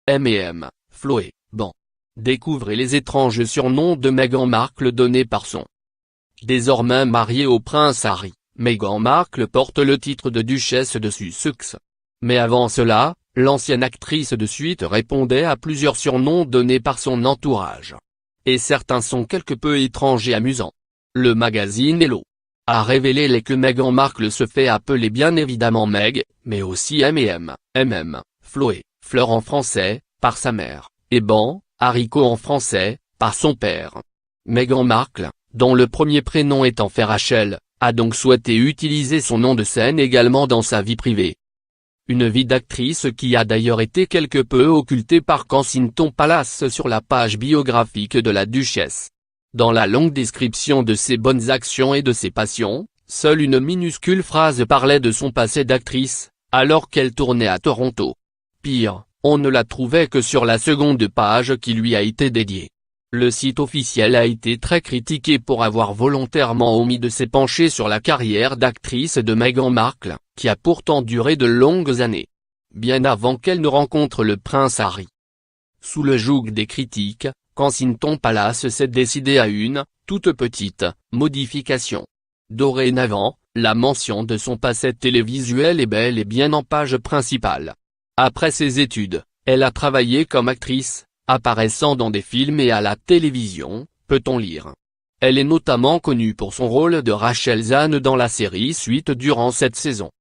M&M, Flo et Ban. Découvrez les étranges surnoms de Meghan Markle donnés par son. Désormais mariée au prince Harry, Meghan Markle porte le titre de duchesse de Sussex. Mais avant cela, l'ancienne actrice de suite répondait à plusieurs surnoms donnés par son entourage. Et certains sont quelque peu étranges et amusants. Le magazine Hello a révélé que Meghan Markle se fait appeler bien évidemment Meg, mais aussi M&M, Flo et Fleur en français, par sa mère, et Ban, haricot en français, par son père. Meghan Markle, dont le premier prénom est Rachel, a donc souhaité utiliser son nom de scène également dans sa vie privée. Une vie d'actrice qui a d'ailleurs été quelque peu occultée par Kensington Palace sur la page biographique de la duchesse. Dans la longue description de ses bonnes actions et de ses passions, seule une minuscule phrase parlait de son passé d'actrice, alors qu'elle tournait à Toronto. Pire, on ne la trouvait que sur la seconde page qui lui a été dédiée. Le site officiel a été très critiqué pour avoir volontairement omis de s'épancher sur la carrière d'actrice de Meghan Markle, qui a pourtant duré de longues années. Bien avant qu'elle ne rencontre le prince Harry. Sous le joug des critiques, Kensington Palace s'est décidé à une, toute petite, modification. Dorénavant, la mention de son passé télévisuel est bel et bien en page principale. Après ses études, elle a travaillé comme actrice, apparaissant dans des films et à la télévision, peut-on lire. Elle est notamment connue pour son rôle de Rachel Zahn dans la série Suite durant cette saison.